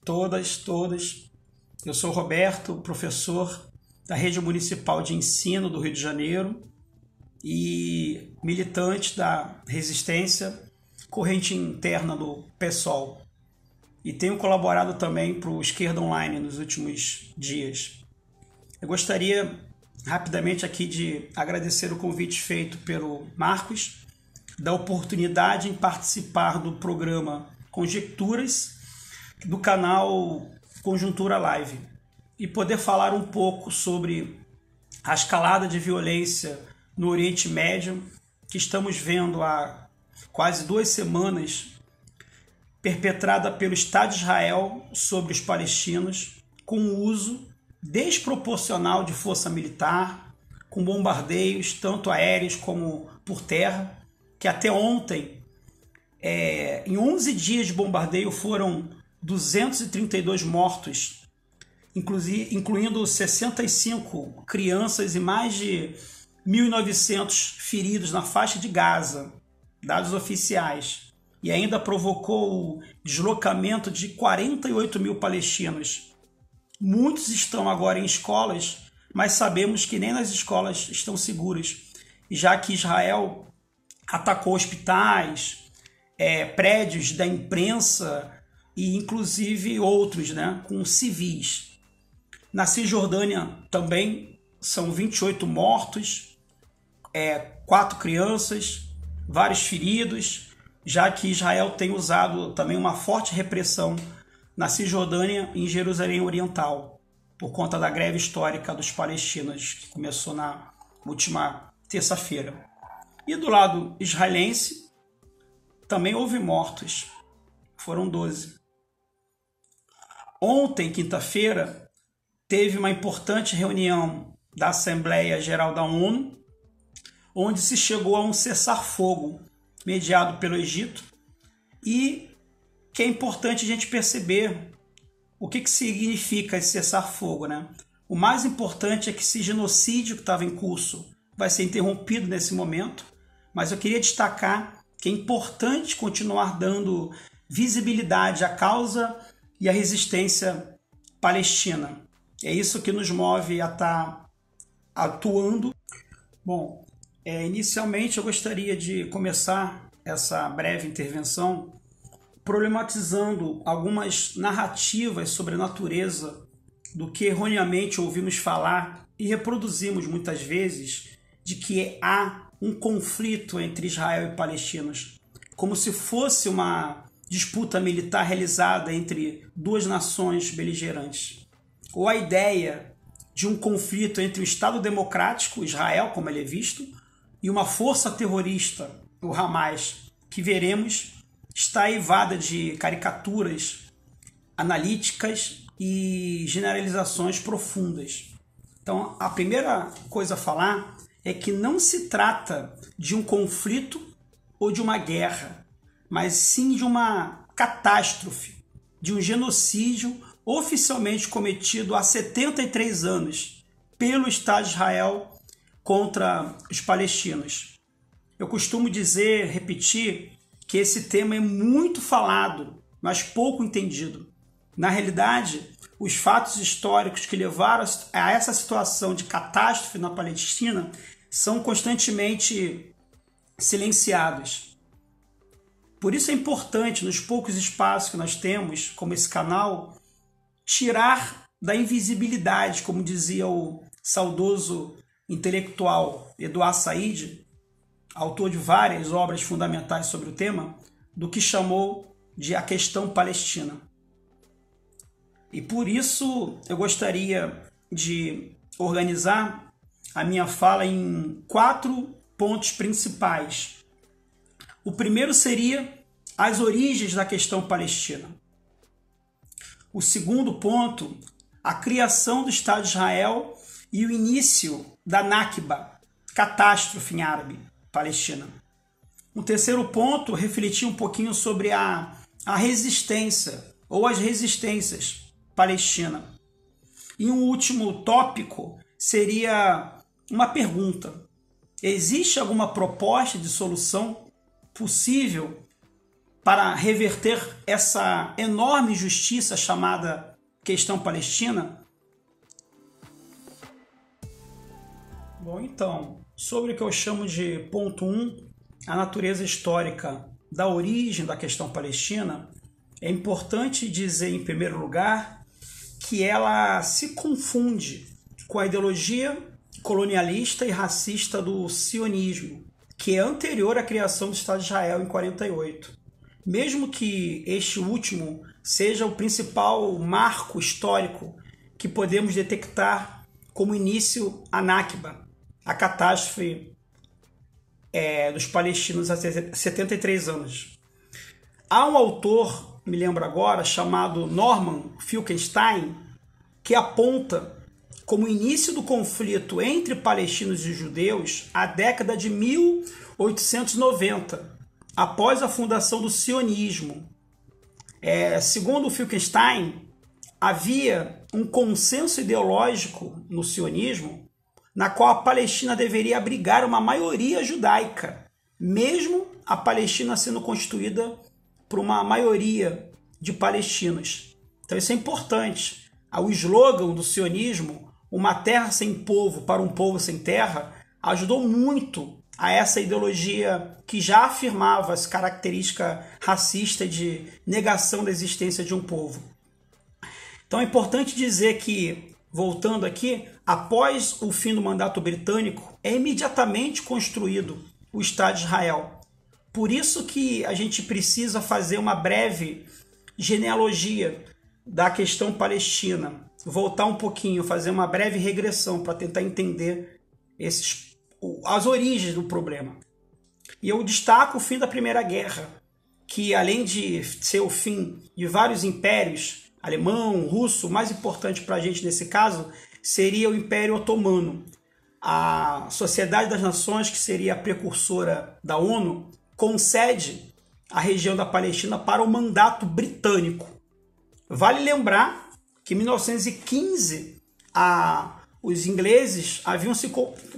todas. Eu sou Roberto, professor da Rede Municipal de Ensino do Rio de Janeiro e militante da resistência corrente interna do PSOL. E tenho colaborado também para o Esquerda Online nos últimos dias. Eu gostaria rapidamente aqui de agradecer o convite feito pelo Marcos, da oportunidade em participar do programa Conjecturas do canal Conjuntura Live e poder falar um pouco sobre a escalada de violência no Oriente Médio que estamos vendo há quase 2 semanas, perpetrada pelo Estado de Israel sobre os palestinos, com o uso desproporcional de força militar, com bombardeios tanto aéreos como por terra, que até ontem, em 11 dias de bombardeio, foram 232 mortos, incluindo 65 crianças e mais de 1.900 feridos na faixa de Gaza, dados oficiais, e ainda provocou o deslocamento de 48 mil palestinos. Muitos estão agora em escolas, mas sabemos que nem nas escolas estão seguras, já que Israel atacou hospitais, prédios da imprensa e inclusive outros, com civis. Na Cisjordânia também são 28 mortos, 4 crianças, vários feridos, já que Israel tem usado também uma forte repressão na Cisjordânia e em Jerusalém Oriental, por conta da greve histórica dos palestinos, que começou na última terça-feira. E do lado israelense, também houve mortos, foram 12. Ontem, quinta-feira, teve uma importante reunião da Assembleia Geral da ONU, onde se chegou a um cessar-fogo mediado pelo Egito, e que é importante a gente perceber o que significa esse cessar-fogo, O mais importante é que esse genocídio que estava em curso vai ser interrompido nesse momento, mas eu queria destacar que é importante continuar dando visibilidade à causa e à resistência palestina. É isso que nos move a estar atuando. Bom, inicialmente eu gostaria de começar essa breve intervenção problematizando algumas narrativas sobre a natureza do que erroneamente ouvimos falar e reproduzimos muitas vezes, de que há um conflito entre Israel e palestinos, como se fosse uma disputa militar realizada entre 2 nações beligerantes, ou a ideia de um conflito entre o Estado democrático, Israel, como ele é visto, e uma força terrorista, o Hamas, que veremos está eivada de caricaturas analíticas e generalizações profundas. Então, a primeira coisa a falar é que não se trata de um conflito ou de uma guerra, mas sim de uma catástrofe, de um genocídio oficialmente cometido há 73 anos pelo Estado de Israel contra os palestinos. Eu costumo dizer, repetir, que esse tema é muito falado, mas pouco entendido. Na realidade, os fatos históricos que levaram a essa situação de catástrofe na Palestina são constantemente silenciados. Por isso é importante, nos poucos espaços que nós temos, como esse canal, tirar da invisibilidade, como dizia o saudoso intelectual Eduardo Said, autor de várias obras fundamentais sobre o tema, do que chamou de a questão palestina. E por isso eu gostaria de organizar a minha fala em 4 pontos principais. O primeiro seria as origens da questão palestina. O segundo ponto, a criação do Estado de Israel e o início da Nakba, catástrofe em árabe, Palestina. Um terceiro ponto, refletir um pouquinho sobre a resistência ou as resistências palestina. E um último tópico seria uma pergunta. Existe alguma proposta de solução possível para reverter essa enorme injustiça chamada questão palestina? Bom, então, sobre o que eu chamo de ponto 1, a natureza histórica da origem da questão palestina, é importante dizer, em primeiro lugar, que ela se confunde com a ideologia colonialista e racista do sionismo, que é anterior à criação do Estado de Israel em 48. Mesmo que este último seja o principal marco histórico que podemos detectar como início a Nakba, a catástrofe dos palestinos há 73 anos. Há um autor, me lembro agora, chamado Norman Finkelstein, que aponta como início do conflito entre palestinos e judeus a década de 1890, após a fundação do sionismo. Segundo Finkelstein, havia um consenso ideológico no sionismo na qual a Palestina deveria abrigar uma maioria judaica, mesmo a Palestina sendo constituída por uma maioria de palestinos. Então isso é importante. O slogan do sionismo, uma terra sem povo para um povo sem terra, ajudou muito a essa ideologia que já afirmava essa característica racista de negação da existência de um povo. Então é importante dizer que, voltando aqui, após o fim do mandato britânico, é imediatamente construído o Estado de Israel. Por isso que a gente precisa fazer uma breve genealogia da questão palestina, voltar um pouquinho, fazer uma breve regressão para tentar entender as origens do problema. E eu destaco o fim da Primeira Guerra, que além de ser o fim de vários impérios, alemão, russo, o mais importante para a gente nesse caso seria o Império Otomano. A Sociedade das Nações, que seria a precursora da ONU, concede a região da Palestina para o mandato britânico. Vale lembrar que em 1915 os ingleses haviam se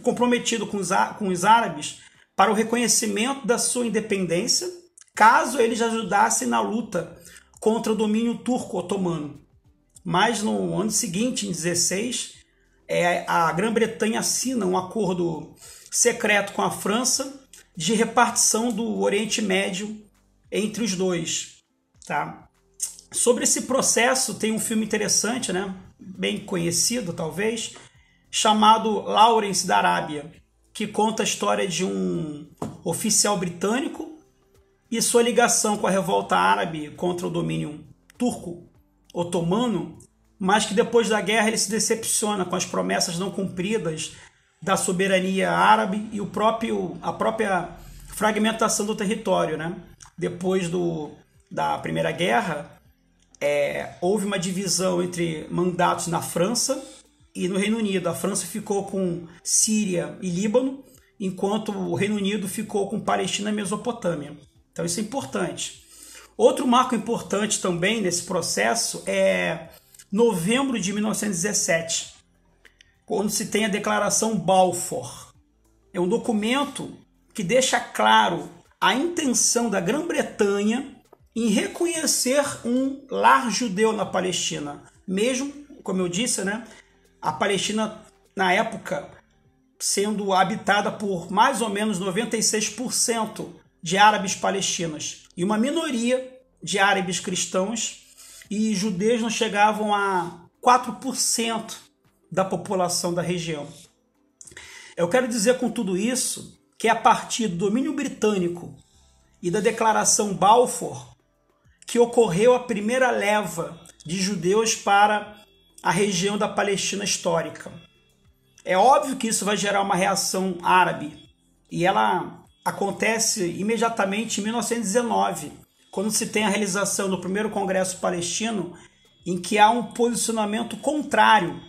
comprometido com os árabes para o reconhecimento da sua independência, caso eles ajudassem na luta contra o domínio turco-otomano. Mas no ano seguinte, em 16, a Grã-Bretanha assina um acordo secreto com a França de repartição do Oriente Médio entre os dois. Tá? Sobre esse processo tem um filme interessante, né? Bem conhecido talvez, chamado Lawrence da Arábia, que conta a história de um oficial britânico e sua ligação com a revolta árabe contra o domínio turco-otomano, mas que depois da guerra ele se decepciona com as promessas não cumpridas da soberania árabe e a própria fragmentação do território. Né? Depois da Primeira Guerra, houve uma divisão entre mandatos na França e no Reino Unido. A França ficou com Síria e Líbano, enquanto o Reino Unido ficou com Palestina e Mesopotâmia. Então isso é importante. Outro marco importante também nesse processo é novembro de 1917, quando se tem a Declaração Balfour. É um documento que deixa claro a intenção da Grã-Bretanha em reconhecer um lar judeu na Palestina. Mesmo, como eu disse, né, a Palestina, na época, sendo habitada por mais ou menos 96% de árabes palestinos e uma minoria de árabes cristãos, e judeus não chegavam a 4% da população da região. Eu quero dizer com tudo isso que é a partir do domínio britânico e da Declaração Balfour que ocorreu a primeira leva de judeus para a região da Palestina histórica. É óbvio que isso vai gerar uma reação árabe, e ela acontece imediatamente em 1919, quando se tem a realização do primeiro Congresso Palestino, em que há um posicionamento contrário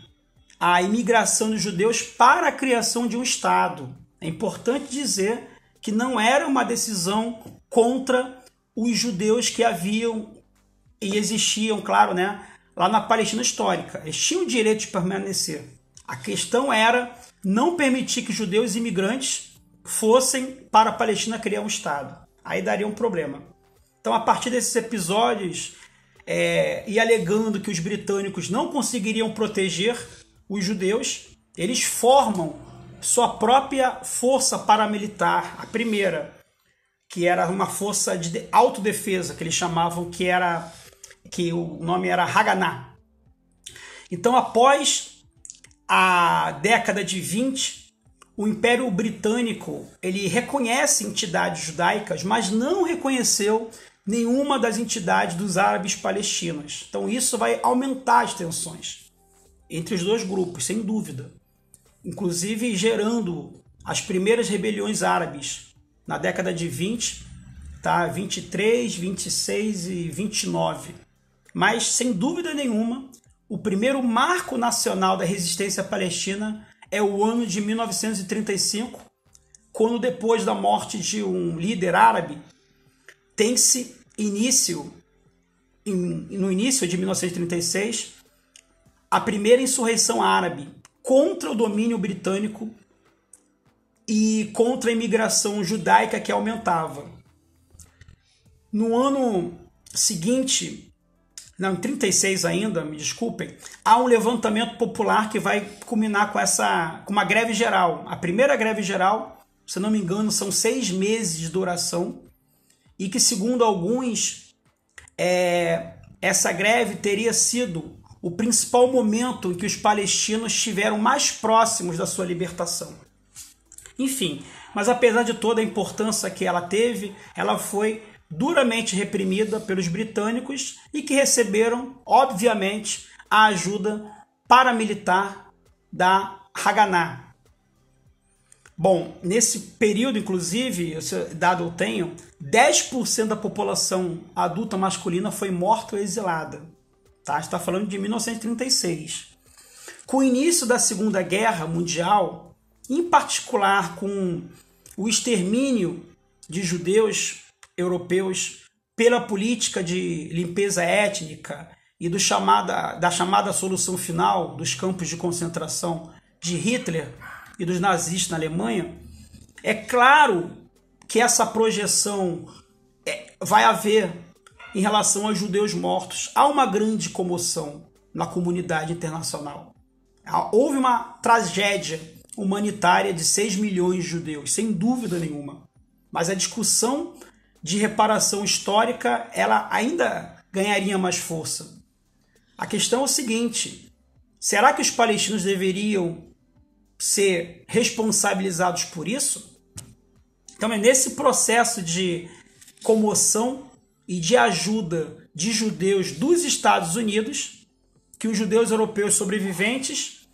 à imigração de judeus para a criação de um Estado. É importante dizer que não era uma decisão contra os judeus que haviam e existiam, claro, né, lá na Palestina histórica. Eles tinham o direito de permanecer. A questão era não permitir que judeus imigrantes fossem para a Palestina criar um Estado. Aí daria um problema. Então, a partir desses episódios, e alegando que os britânicos não conseguiriam proteger os judeus, eles formam sua própria força paramilitar, a primeira, que era uma força de autodefesa, que eles chamavam, que o nome era Haganah. Então, após a década de 20, o Império Britânico ele reconhece entidades judaicas, mas não reconheceu nenhuma das entidades dos árabes palestinos. Então isso vai aumentar as tensões entre os dois grupos, sem dúvida. Inclusive gerando as primeiras rebeliões árabes na década de 20, tá? 23, 26 e 29. Mas, sem dúvida nenhuma, o primeiro marco nacional da resistência palestina é o ano de 1935, quando, depois da morte de um líder árabe, tem-se no início de 1936, a primeira insurreição árabe contra o domínio britânico e contra a imigração judaica que aumentava. No ano seguinte, não, em 36 ainda, me desculpem, há um levantamento popular que vai culminar com uma greve geral. A primeira greve geral, se não me engano, são 6 meses de duração, e que, segundo alguns, essa greve teria sido o principal momento em que os palestinos estiveram mais próximos da sua libertação. Enfim, mas apesar de toda a importância que ela teve, ela foi duramente reprimida pelos britânicos e que receberam, obviamente, a ajuda paramilitar da Haganah. Bom, nesse período, inclusive, esse dado eu tenho, 10% da população adulta masculina foi morta ou exilada. Tá? Está falando de 1936. Com o início da Segunda Guerra Mundial, em particular com o extermínio de judeus europeus pela política de limpeza étnica e da chamada solução final dos campos de concentração de Hitler e dos nazistas na Alemanha, é claro que essa projeção vai haver em relação aos judeus mortos. Há uma grande comoção na comunidade internacional. Houve uma tragédia humanitária de 6 milhões de judeus, sem dúvida nenhuma. Mas a discussão de reparação histórica, ela ainda ganharia mais força. A questão é o seguinte: será que os palestinos deveriam ser responsabilizados por isso? Então é nesse processo de comoção e de ajuda de judeus dos Estados Unidos que os judeus europeus sobreviventes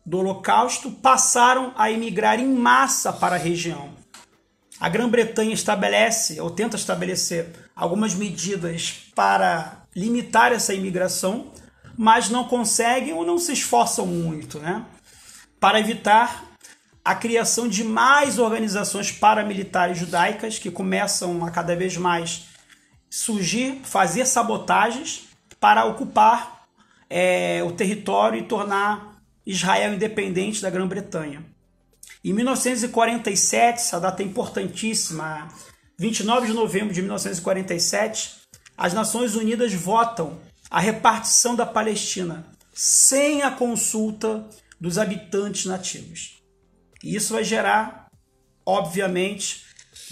do Holocausto passaram a emigrar em massa para a região. A Grã-Bretanha estabelece, ou tenta estabelecer, algumas medidas para limitar essa imigração, mas não conseguem ou não se esforçam muito, né, para evitar a criação de mais organizações paramilitares judaicas que começam a cada vez mais surgir, fazer sabotagens para ocupar o território e tornar Israel independente da Grã-Bretanha. Em 1947, essa data é importantíssima, 29 de novembro de 1947, as Nações Unidas votam a repartição da Palestina sem a consulta dos habitantes nativos. E isso vai gerar, obviamente,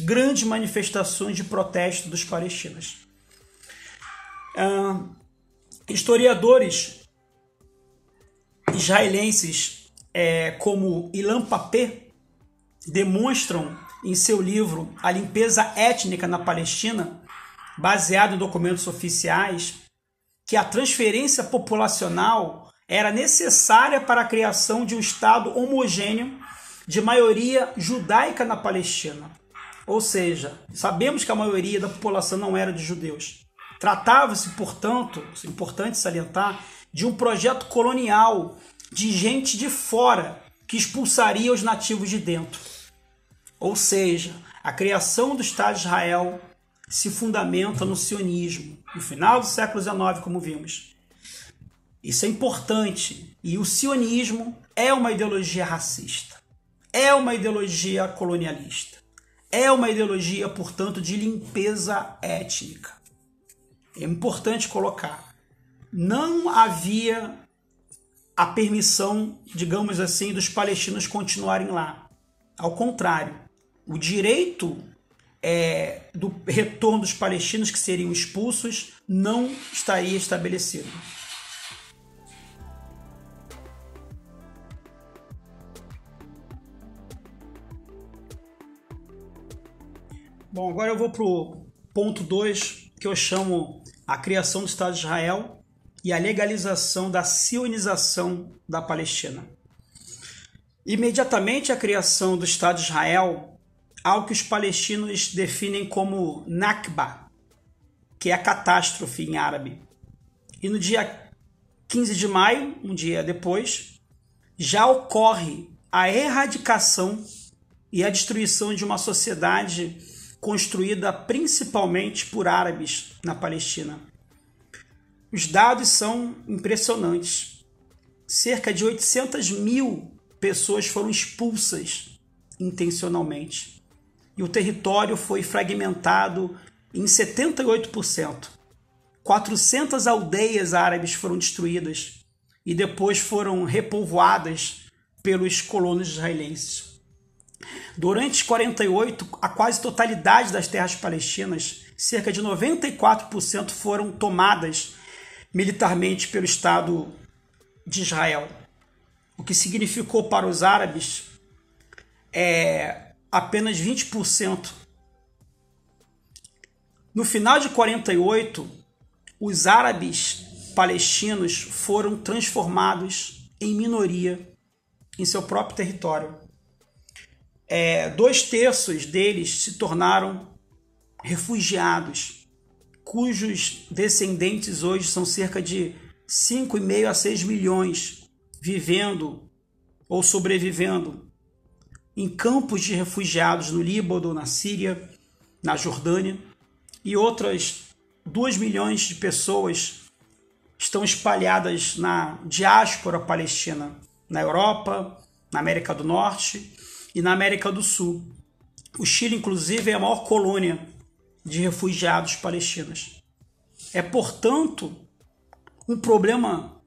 grandes manifestações de protesto dos palestinos. Historiadores israelenses como Ilan Pappé demonstram em seu livro A Limpeza Étnica na Palestina, baseado em documentos oficiais, que a transferência populacional era necessária para a criação de um Estado homogêneo de maioria judaica na Palestina. Ou seja, sabemos que a maioria da população não era de judeus. Tratava-se, portanto, é importante salientar, de um projeto colonial de gente de fora que expulsaria os nativos de dentro. Ou seja, a criação do Estado de Israel se fundamenta no sionismo, no final do século XIX, como vimos. Isso é importante. E o sionismo é uma ideologia racista, é uma ideologia colonialista, é uma ideologia, portanto, de limpeza étnica. É importante colocar. Não havia a permissão, digamos assim, dos palestinos continuarem lá. Ao contrário, o direito do retorno dos palestinos que seriam expulsos não estaria estabelecido. Bom, agora eu vou para o ponto 2, que eu chamo a criação do Estado de Israel e a legalização da sionização da Palestina. Imediatamente a criação do Estado de Israel, algo que os palestinos definem como Nakba, que é a catástrofe em árabe. E no dia 15 de maio, um dia depois, já ocorre a erradicação e a destruição de uma sociedade construída principalmente por árabes na Palestina. Os dados são impressionantes. Cerca de 800 mil pessoas foram expulsas intencionalmente. E o território foi fragmentado em 78%. 400 aldeias árabes foram destruídas e depois foram repovoadas pelos colonos israelenses. Durante 48, a quase totalidade das terras palestinas, cerca de 94%, foram tomadas militarmente pelo Estado de Israel. O que significou para os árabes apenas 20%. No final de 48, os árabes palestinos foram transformados em minoria em seu próprio território. 2/3 deles se tornaram refugiados, cujos descendentes hoje são cerca de 5,5 a 6 milhões vivendo ou sobrevivendo em campos de refugiados no Líbano, na Síria, na Jordânia, e outras 2 milhões de pessoas estão espalhadas na diáspora palestina, na Europa, na América do Norte e na América do Sul. O Chile, inclusive, é a maior colônia de refugiados palestinos. É, portanto, um problema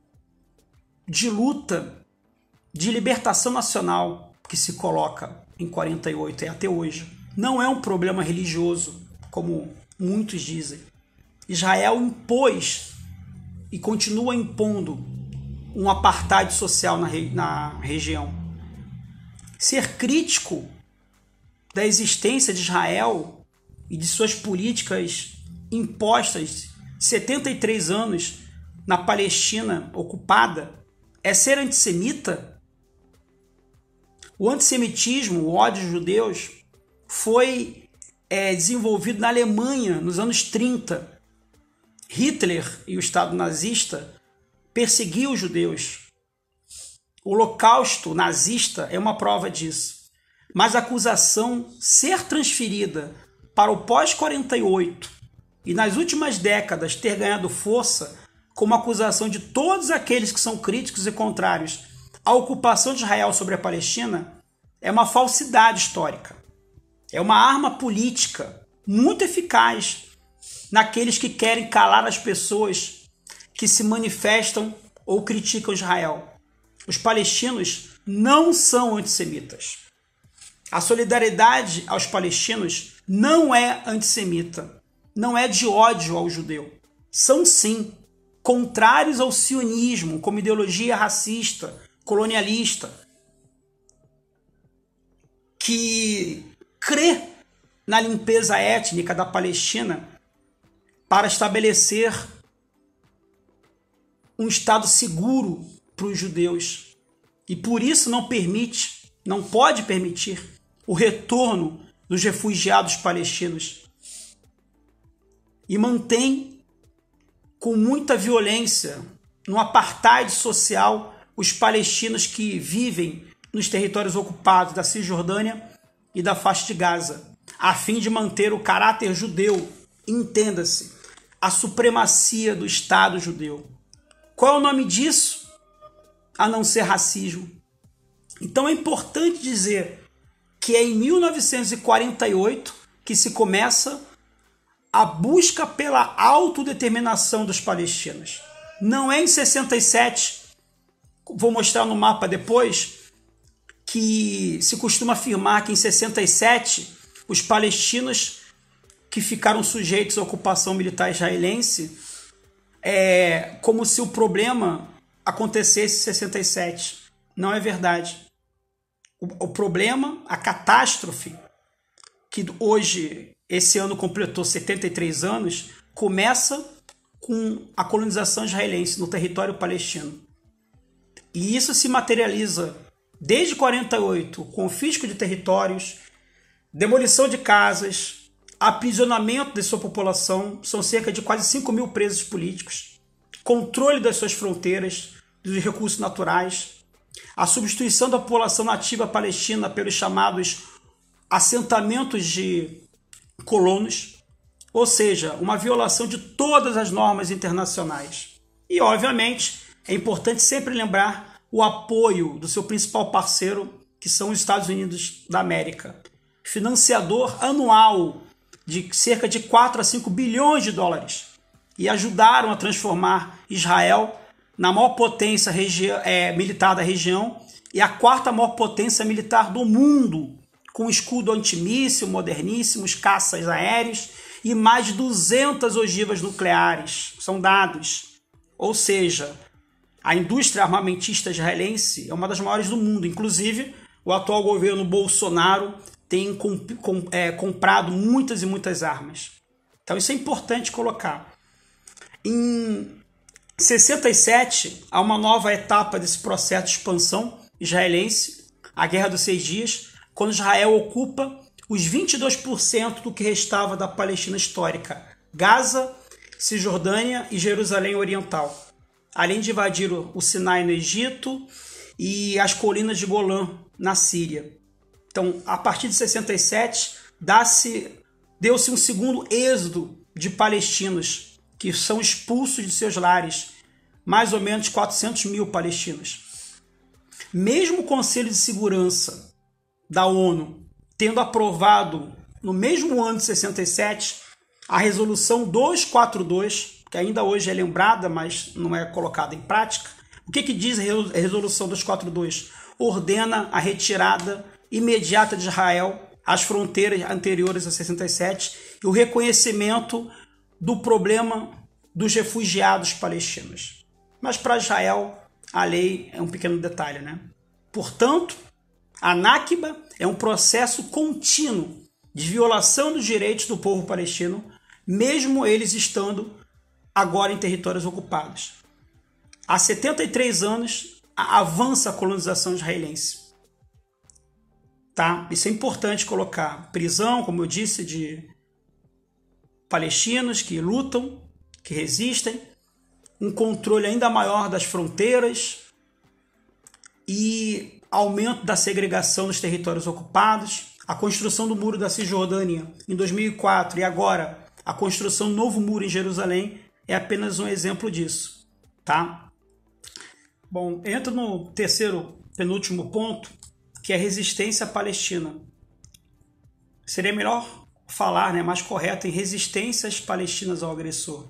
de luta, de libertação nacional que se coloca em 48 e até hoje. Não é um problema religioso, como muitos dizem. Israel impôs e continua impondo um apartheid social na região. Ser crítico da existência de Israel e de suas políticas impostas 73 anos na Palestina ocupada é ser antissemita? O antissemitismo, o ódio aos judeus, foi desenvolvido na Alemanha nos anos 30. Hitler e o Estado nazista perseguiam os judeus. O Holocausto nazista é uma prova disso. Mas a acusação ser transferida para o pós-48 e nas últimas décadas ter ganhado força como acusação de todos aqueles que são críticos e contrários à ocupação de Israel sobre a Palestina é uma falsidade histórica. É uma arma política muito eficaz naqueles que querem calar as pessoas que se manifestam ou criticam Israel. Os palestinos não são antissemitas. A solidariedade aos palestinos não é antissemita, não é de ódio ao judeu. São sim contrários ao sionismo como ideologia racista, colonialista, que crê na limpeza étnica da Palestina para estabelecer um Estado seguro para os judeus. E por isso não pode permitir o retorno dos refugiados palestinos. E mantém com muita violência, no apartheid social, os palestinos que vivem nos territórios ocupados da Cisjordânia e da faixa de Gaza, a fim de manter o caráter judeu, entenda-se, a supremacia do Estado judeu. Qual é o nome disso? A não ser racismo. Então é importante dizer que é em 1948 que se começa a busca pela autodeterminação dos palestinos. Não é em 67, vou mostrar no mapa depois, que se costuma afirmar que em 67 os palestinos que ficaram sujeitos à ocupação militar israelense como se o problema acontecesse em 67. Não é verdade. O problema, a catástrofe, que hoje, esse ano completou 73 anos, começa com a colonização israelense no território palestino. E isso se materializa desde 48, confisco de territórios, demolição de casas, aprisionamento de sua população, são cerca de quase 5 mil presos políticos, controle das suas fronteiras, dos recursos naturais, a substituição da população nativa palestina pelos chamados assentamentos de colonos, ou seja, uma violação de todas as normas internacionais. E, obviamente, é importante sempre lembrar o apoio do seu principal parceiro, que são os Estados Unidos da América, financiador anual de cerca de 4 a 5 bilhões de dólares, e ajudaram a transformar Israel na maior potência militar da região e a quarta maior potência militar do mundo, com escudo antimíssil, moderníssimos, caças aéreos e mais de 200 ogivas nucleares, são dados. Ou seja, a indústria armamentista israelense é uma das maiores do mundo. Inclusive, o atual governo Bolsonaro tem comprado muitas e muitas armas. Então isso é importante colocar. Em 67, há uma nova etapa desse processo de expansão israelense, a Guerra dos 6 Dias, quando Israel ocupa os 22% do que restava da Palestina histórica, Gaza, Cisjordânia e Jerusalém Oriental, além de invadir o Sinai no Egito e as colinas de Golã na Síria. Então, a partir de 67, deu-se um segundo êxodo de palestinos que são expulsos de seus lares, mais ou menos 400 mil palestinos. Mesmo o Conselho de Segurança da ONU tendo aprovado, no mesmo ano de 67, a Resolução 242, que ainda hoje é lembrada, mas não é colocada em prática. O que diz a Resolução 242? Ordena a retirada imediata de Israel às fronteiras anteriores a 67 e o reconhecimento do problema dos refugiados palestinos. Mas para Israel, a lei é um pequeno detalhe, né? Portanto, a Nakba é um processo contínuo de violação dos direitos do povo palestino, mesmo eles estando agora em territórios ocupados. Há 73 anos, avança a colonização israelense. Tá? Isso é importante colocar. Prisão, como eu disse, de palestinos que lutam, que resistem, um controle ainda maior das fronteiras e aumento da segregação nos territórios ocupados, a construção do Muro da Cisjordânia em 2004 e agora a construção do novo muro em Jerusalém é apenas um exemplo disso. Tá? Bom, entro no terceiro, penúltimo ponto, que é a resistência palestina. Seria melhor falar, mais correto, em resistências palestinas ao agressor.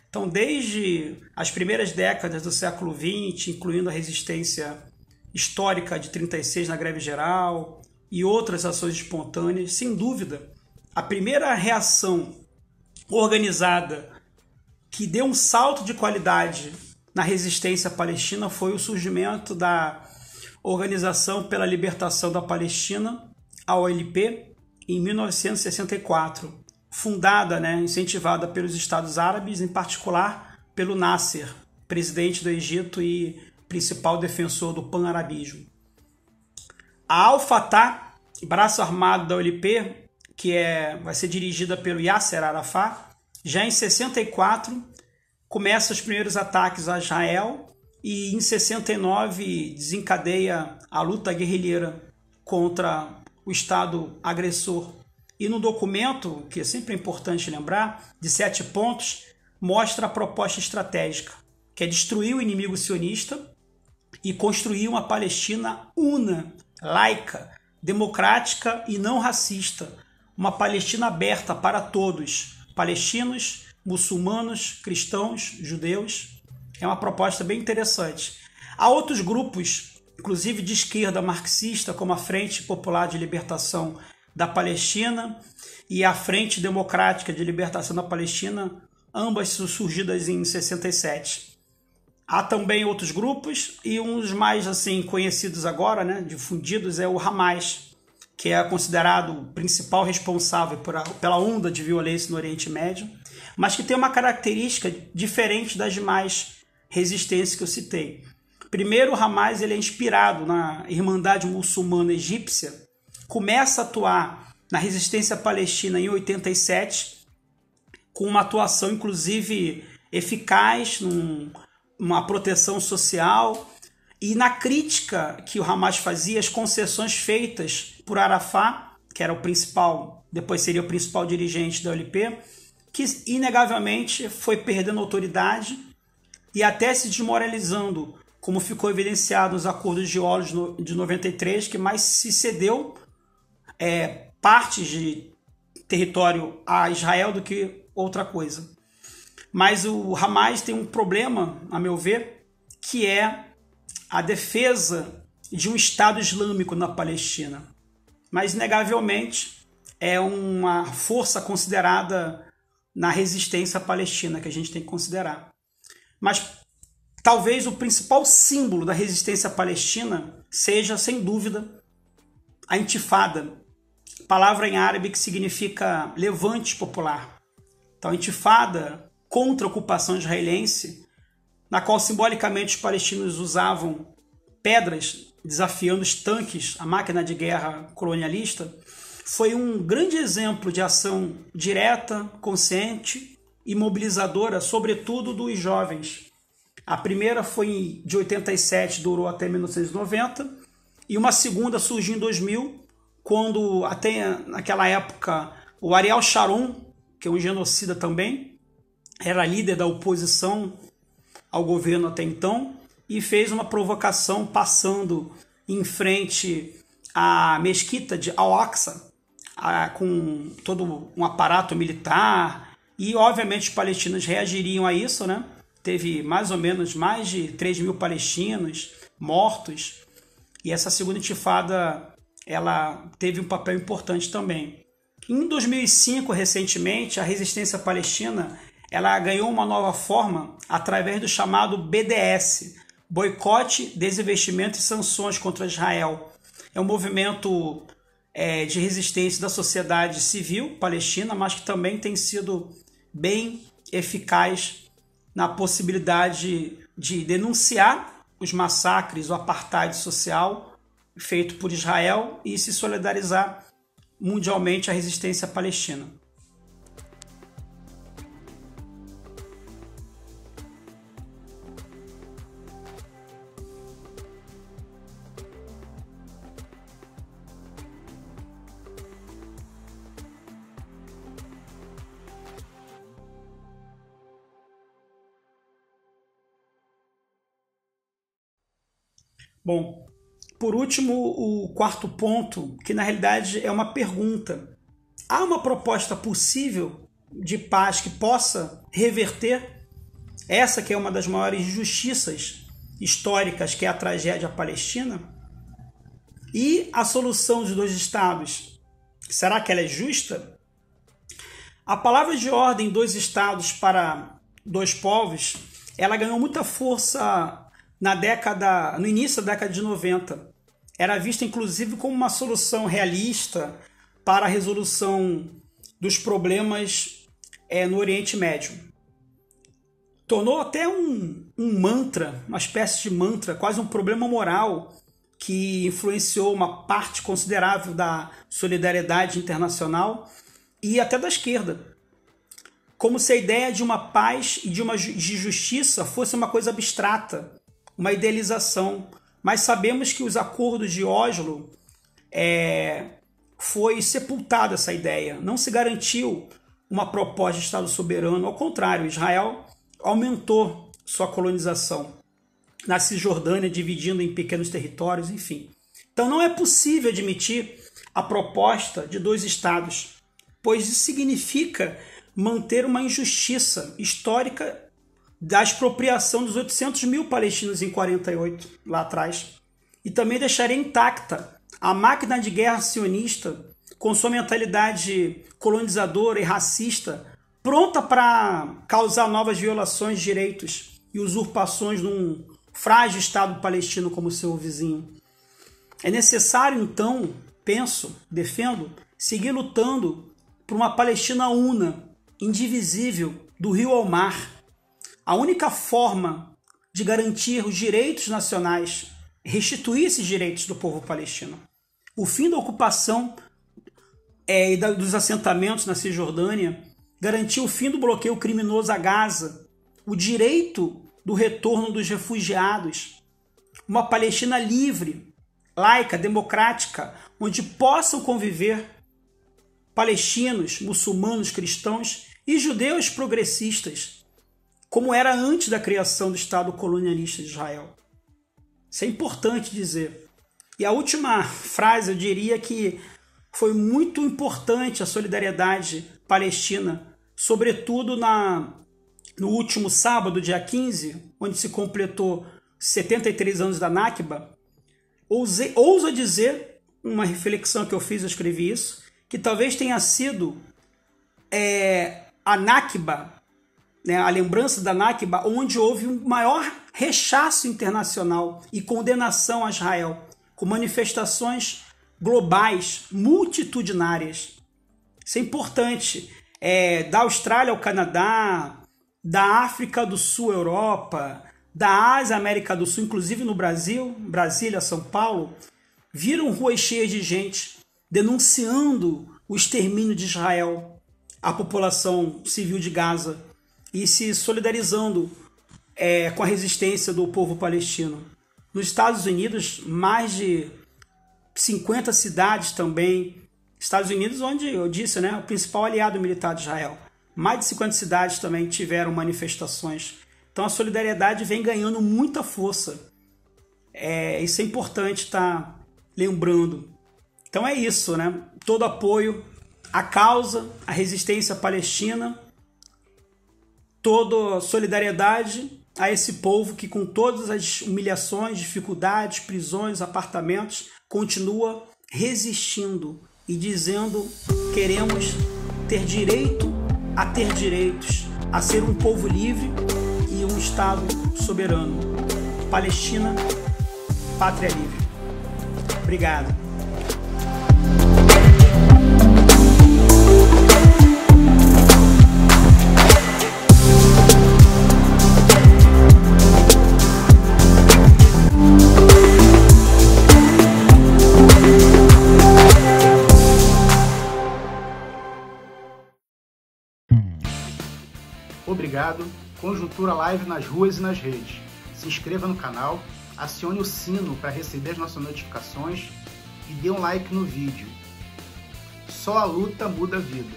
Então, desde as primeiras décadas do século XX, incluindo a resistência histórica de 36 na greve geral e outras ações espontâneas, sem dúvida, a primeira reação organizada que deu um salto de qualidade na resistência palestina foi o surgimento da Organização pela Libertação da Palestina, a OLP, em 1964, fundada, incentivada pelos Estados Árabes, em particular pelo Nasser, presidente do Egito e principal defensor do pan-arabismo. A Al-Fatah, braço armado da OLP, que vai ser dirigida pelo Yasser Arafat, já em 64 começa os primeiros ataques a Israel e em 69 desencadeia a luta guerrilheira contra o Estado agressor. E no documento, que é sempre importante lembrar, de 7 pontos, mostra a proposta estratégica, que é destruir o inimigo sionista e construir uma Palestina una, laica, democrática e não racista, uma Palestina aberta para todos, palestinos, muçulmanos, cristãos, judeus. É uma proposta bem interessante. Há outros grupos, inclusive de esquerda marxista, como a Frente Popular de Libertação da Palestina e a Frente Democrática de Libertação da Palestina, ambas surgidas em 67. Há também outros grupos e uns mais assim conhecidos agora, né, difundidos, é o Hamas, que é considerado o principal responsável pela onda de violência no Oriente Médio, mas que tem uma característica diferente das demais resistências que eu citei. Primeiro, o Hamas ele é inspirado na Irmandade Muçulmana Egípcia, começa a atuar na resistência palestina em 87, com uma atuação inclusive eficaz, uma proteção social, e na crítica que o Hamas fazia, as concessões feitas por Arafat, que era o principal, depois seria o principal dirigente da OLP, que inegavelmente foi perdendo autoridade e até se desmoralizando, como ficou evidenciado nos acordos de Oslo de 93, que mais se cedeu partes de território a Israel do que outra coisa. Mas o Hamas tem um problema, a meu ver, que é a defesa de um Estado Islâmico na Palestina. Mas, inegavelmente, é uma força considerada na resistência palestina, que a gente tem que considerar. Mas talvez o principal símbolo da resistência palestina seja, sem dúvida, a Intifada, palavra em árabe que significa levante popular. Então, a Intifada contra a ocupação israelense, na qual simbolicamente os palestinos usavam pedras desafiando os tanques, a máquina de guerra colonialista, foi um grande exemplo de ação direta, consciente e mobilizadora, sobretudo dos jovens. A primeira foi de 87, durou até 1990, e uma segunda surgiu em 2000, quando até naquela época o Ariel Sharon, que é um genocida também, era líder da oposição ao governo até então, e fez uma provocação passando em frente à mesquita de Al-Aqsa, com todo um aparato militar, e obviamente os palestinos reagiriam a isso, né? Teve mais ou menos mais de 3 mil palestinos mortos, e essa segunda intifada ela teve um papel importante também. Em 2005, recentemente, a resistência palestina ela ganhou uma nova forma através do chamado BDS, Boicote, Desinvestimento e Sanções contra Israel. É um movimento de resistência da sociedade civil palestina, mas que também tem sido bem eficaz na possibilidade de denunciar os massacres, o apartheid social feito por Israel e se solidarizar mundialmente à resistência palestina. Bom, por último, o quarto ponto, que na realidade é uma pergunta. Há uma proposta possível de paz que possa reverter essa que é uma das maiores injustiças históricas, que é a tragédia palestina? E a solução dos dois estados, será que ela é justa? A palavra de ordem dois estados para dois povos, ela ganhou muita força no início da década de 90. Era vista inclusive como uma solução realista para a resolução dos problemas no Oriente Médio. Tornou até um mantra, uma espécie de mantra, quase um problema moral que influenciou uma parte considerável da solidariedade internacional e até da esquerda. Como se a ideia de uma paz e de justiça fosse uma coisa abstrata, uma idealização. Mas sabemos que os acordos de Oslo foi sepultada essa ideia. Não se garantiu uma proposta de Estado soberano. Ao contrário, Israel aumentou sua colonização na Cisjordânia, dividindo em pequenos territórios, enfim. Então não é possível admitir a proposta de 2 estados, pois isso significa manter uma injustiça histórica da expropriação dos 800 mil palestinos em 48, lá atrás, e também deixaria intacta a máquina de guerra sionista com sua mentalidade colonizadora e racista, pronta para causar novas violações de direitos e usurpações num frágil Estado palestino como seu vizinho. É necessário, então, defendo, seguir lutando por uma Palestina una, indivisível, do rio ao mar. A única forma de garantir os direitos nacionais, restituir esses direitos do povo palestino. O fim da ocupação e dos assentamentos na Cisjordânia, garantir o fim do bloqueio criminoso a Gaza, o direito do retorno dos refugiados, uma Palestina livre, laica, democrática, onde possam conviver palestinos, muçulmanos, cristãos e judeus progressistas, como era antes da criação do Estado colonialista de Israel. Isso é importante dizer. E a última frase, eu diria que foi muito importante a solidariedade palestina, sobretudo no último sábado, dia 15, onde se completou 73 anos da Nakba. Ouso dizer, uma reflexão que eu fiz, eu escrevi isso, que talvez tenha sido a Nakba, né, a lembrança da Nakba, onde houve um maior rechaço internacional e condenação a Israel, com manifestações globais, multitudinárias. Isso é importante. Da Austrália ao Canadá, da África do Sul à Europa, da Ásia à América do Sul, inclusive no Brasil, Brasília, São Paulo, viram ruas cheias de gente denunciando o extermínio de Israel, a população civil de Gaza, e se solidarizando com a resistência do povo palestino. Nos Estados Unidos, mais de 50 cidades também. Estados Unidos, onde eu disse, né, o principal aliado militar de Israel. Mais de 50 cidades também tiveram manifestações. Então a solidariedade vem ganhando muita força. Isso é importante estar lembrando. Então é isso, né? Todo apoio à causa, à resistência palestina, toda solidariedade a esse povo que, com todas as humilhações, dificuldades, prisões, apartamentos, continua resistindo e dizendo: queremos ter direito a ter direitos, a ser um povo livre e um Estado soberano. Palestina, pátria livre. Obrigado. Obrigado. Conjuntura Live nas ruas e nas redes. Se inscreva no canal, acione o sino para receber as nossas notificações e dê um like no vídeo. Só a luta muda a vida.